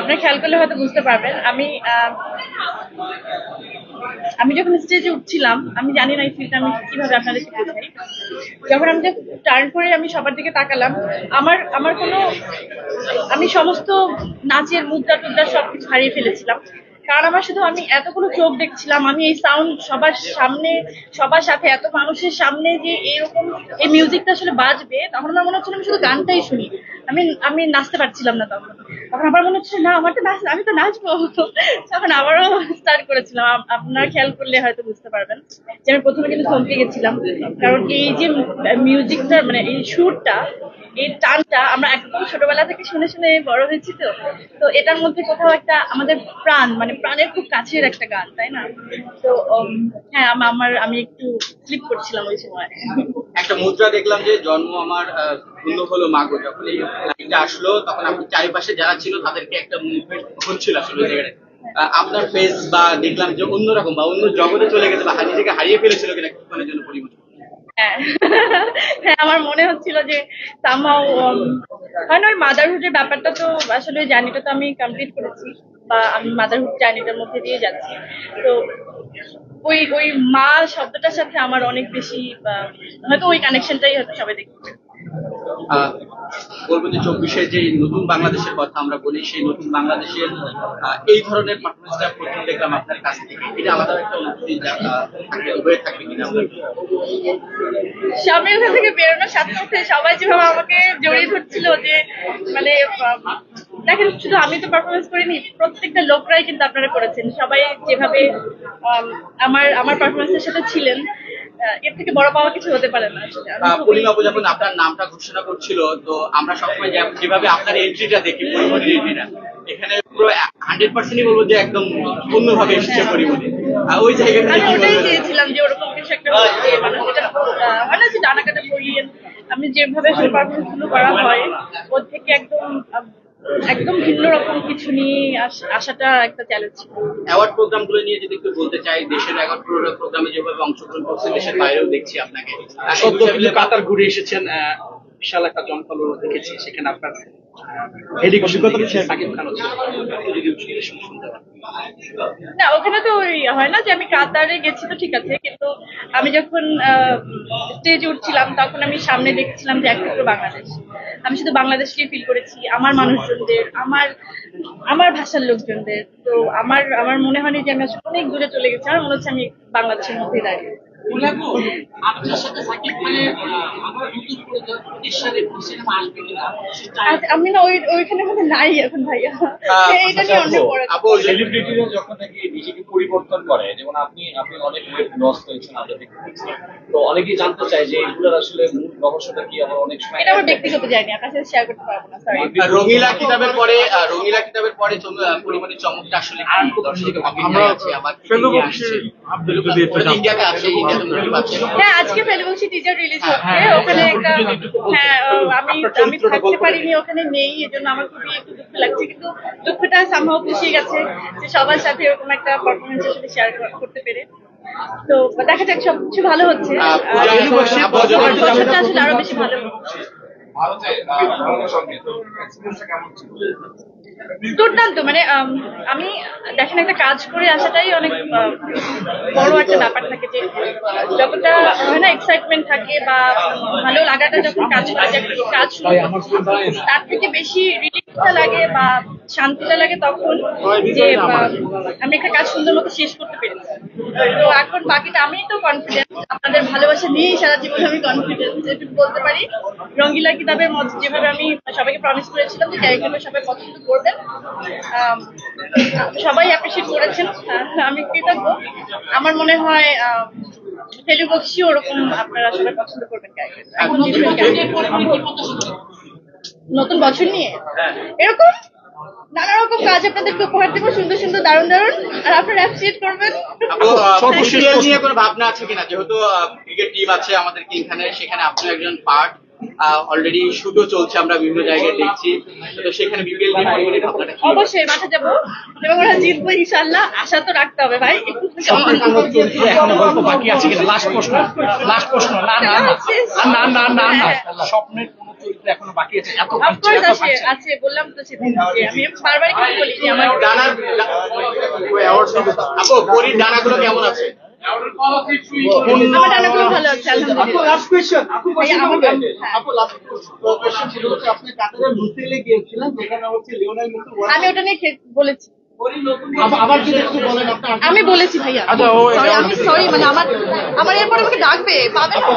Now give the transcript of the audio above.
আপনার খেয়াল করলে হয়তো বুঝতে পারবেন আমি যখন স্টেজে উঠছিলাম, আমি জানি না এই ফিলটা আমি কিভাবে আপনাদেরকে বোঝাই। যখন আমি টার্ন করে আমি সবার দিকে তাকালাম, আমার আমার কোনো আমি সমস্ত নাচের মুদ্রা টুদ্রা সবকিছু হারিয়ে ফেলেছিলাম। কারণ আমি এতগুলো চোখ দেখছিলাম, আমি এই সাউন্ড সবার সামনে, সবার সাথে এত মানুষের সামনে যে এরকম এই মিউজিকটা আসলে বাজবে, তখন আমার মনে হচ্ছিল আমি শুধু গানটাই শুনি। আমি আমি নাচতে পারছিলাম না। তখন তখন আমার মনে হচ্ছে না, আমার তো আমি তো নাচবো। তখন আবারও স্টার্ট করেছিলাম। আপনারা খেয়াল করলে হয়তো বুঝতে পারবেন যে আমি প্রথমে কিন্তু থমকে গেছিলাম। কারণ এই যে মিউজিকটা, মানে এই সুরটা, এই টানটা আমরা একদম ছোটবেলা থেকে শুনে শুনে বড় হয়েছি। তো তো এটার মধ্যে কোথাও একটা আমাদের প্রাণ, মানে প্রাণের খুব কাছের একটা গান, তাই না? তো হ্যাঁ, আমি একটু স্লিপ করছিলাম ওই সময়। একটা মুদ্রা দেখলাম যে জন্ম আমার ধন্য হলো মাগো, যখন এই লাইনটা আসলো তখন আপনি চারিপাশে যারা ছিল তাদেরকে একটা মুভমেন্ট হচ্ছিল আসলে ওই জায়গায়। আপনার ফেস বা দেখলাম যে অন্যরকম বা অন্য জগতে চলে গেছে বা নিজেকে হারিয়ে ফেলেছিল কিনা কিছুক্ষণের জন্য পরিবর্তন। হ্যাঁ, হ্যাঁ, আমার মনে হচ্ছিল যে সামহাউ কারণ ওই মাদারহুডের ব্যাপারটা তো আসলে জার্নিটা তো আমি কমপ্লিট করেছি, বা আমি মাদারহুড জার্নিটার মধ্যে দিয়ে যাচ্ছি। তো ওই ওই মা শব্দটার সাথে আমার অনেক বেশি হয়তো ওই কানেকশনটাই হয়তো সবাই দেখতে। বলবো যে 24-এর যে নতুন বাংলাদেশের কথা আমরা বলি, সেই নতুন বাংলাদেশের এই ধরনের পারফরমেন্সটা প্রথম দেখলাম আপনার কাছ থেকে। এটা আলাদা একটা অনুভূতি হয়ে থাকবে কিনা? সামনে ওখান থেকে বেরোনোর সাথে সাথে সবাই যেভাবে আমাকে জড়িয়ে ধরছিল, যে মানে দেখেন, শুধু আমি তো পারফরমেন্স করিনি, প্রত্যেকটা লোকরাই কিন্তু আপনারা করেছেন। সবাই যেভাবে আমার পারফরমেন্সের সাথে ছিলেন, এর থেকে বড় পাওয়া কিছু হতে পারে না। পূর্ণিমা আপু যখন আপনার নামটা ঘোষণা করছিল, তো আমরা সবসময় যেভাবে আপনার এন্ট্রিটা দেখি, পরিমণির এন্ট্রিটা এখানে পুরো 100%ই বলবো যে একদম অন্যভাবে এসেছে পরিমণি। ওই জায়গাটা আমি ওটাই চেয়েছিলাম যে ওরকম কিছু একটা মানে যেটা হয় না যে ডানাকাটা পরিয়ে আমি যেভাবে পারফরমেন্স গুলো করা হয়, ওর থেকে একদম ভিন্ন রকম কিছু নিয়ে আসাটা একটা চ্যালেঞ্জ ছিল। অ্যাওয়ার্ড প্রোগ্রাম গুলো নিয়ে যদি একটু বলতে চাই, দেশের অ্যাওয়ার্ড প্রোগ্রামে যেভাবে অংশগ্রহণ করছে, দেশের বাইরেও দেখছি আপনাকে। কাতার ঘুরে এসেছেন, বিশাল একটা জনফলো দেখেছি সেখানে। আপনার হেলিকপ্টার সাকিব খান হচ্ছে, না, ওখানে তো ওই হয় না যে আমি কাতারে গেছি তো ঠিক আছে, কিন্তু আমি যখন স্টেজে উঠছিলাম তখন আমি সামনে দেখছিলাম যে একমাত্র বাংলাদেশ। আমি শুধু বাংলাদেশকে ফিল করেছি, আমার মানুষজনদের, আমার ভাষার লোকজনদের। তো আমার মনে হয়নি যে আমি অনেক দূরে চলে গেছি। আমার মনে হচ্ছে আমি বাংলাদেশের মধ্যে দাঁড়িয়ে। আমি না ওইখানে মধ্যে নাই এখন ভাইয়া, এটা নিয়ে অন্য সেলিব্রিটিরা যখন নাকি নিজেকে পরিবর্তন করে, যেমন আপনি অনেক ওয়েট লস হয়েছেন, আমরা দেখতে, তো অনেকেই জানতে চায় যে এগুলোর আসলে মূল রহস্যটা কি। আমার অনেক সময় এটা আমার ব্যক্তিগত জানি, আপনার সাথে শেয়ার করতে পারবো না, সরি। রঙিলা কিতাবের পরে পরিমণির চমকটা আসলে আমরা ইন্ডিয়াতে আছে, হ্যাঁ, আজকে ফেলিবংশী টিজার রিলিজ হচ্ছে। ওখানে একটা আমি থাকতে পারিনি, ওখানে নেই, এজন্য আমার খুবই একটু দুঃখ লাগছে। কিন্তু দুঃখটা সামহাও খুশি গেছে যে সবার সাথে এরকম একটা পারফরমেন্স আসলে শেয়ার করতে পেরে। তো দেখা যাক, সবকিছু ভালো হচ্ছে, আসলে আরো বেশি ভালো হচ্ছে। দুর্দান্ত, মানে আমি দেখেন, একটা কাজ করে আসাটাই অনেক বড় একটা ব্যাপার থাকে, যে যতটা হয় না এক্সাইটমেন্ট থাকে বা ভালো লাগাটা যখন কাজ করে, কাজ তার থেকে বেশি রিলিফটা লাগে বা শান্তিটা লাগে তখন, যে আমি একটা কাজ সুন্দর মতো শেষ করতে পেরেছি। তো এখন বাকিটা আমি তো কনফিডেন্ট, আপনাদের ভালোবাসা নিয়েই সারা জীবন আমি কনফিডেন্ট যেটুকু বলতে পারি। রঙ্গিলা কিতাবের মধ্যে যেভাবে আমি সবাইকে প্রমিস করেছিলাম যে ক্যারেক্টারটা সবাই পছন্দ করবেন, সবাই অ্যাপ্রিসিয়েট করেছেন, আমি কৃতজ্ঞ। আমার মনে হয় ফেলিবংশী ওরকম আপনারা সবাই পছন্দ করবেন ক্যারেক্টার। নতুন বছর নিয়ে এরকম নানা রকম কাজ আপনাদেরকে উপহার দেবো, সুন্দর সুন্দর, দারুণ দারুণ, আর আপনারা অ্যাপ্রিসিয়েট করবেন। নিয়ে কোনো ভাবনা আছে কিনা? যেহেতু ক্রিকেট টিম আছে আমাদের এখানে, সেখানে আপনি একজন পার্ট, অলরেডি শুটও চলছে, আমরা বিভিন্ন জায়গায় দেখছি, তো সেখানে বিপিএল নিয়ে পরিমাণের ভাবনাটা অবশ্যই মাঠে যাবো এবং ওরা জিতবো ইনশাআল্লাহ, আশা তো রাখতে হবে ভাই। বাকি আছে কিনা? লাস্ট প্রশ্ন, না না না না না, স্বপ্নের চরিত্র এখনো বাকি আছে, এত অফকোর্স আছে আছে বললাম তো সেদিন যে আমি বারবার কিন্তু বলি যে আমার ডানার আপু পরীর ডানাগুলো কেমন আছে? আমার ডানাগুলো ভালো আছে আলহামদুলিল্লাহ। লাস্ট কোয়েশ্চেন আপু ভাইয়া, কোশ্চেন আমার- করবেন হ্যাঁ। আপু লাস্ট কোয়েশ্চেন ছিল হচ্ছে আপনি কাতারের লুসেলে গিয়েছিলেন যেখানে হচ্ছে লিওনেল মেসি আমি ওটা নিয়ে বলেছি, আবার যদি একটু বলেন আপনার আমি বলেছি ভাইয়া। সরি আমি সরি মানে আমার এরপরে আমাকে ডাকবে পাবে না।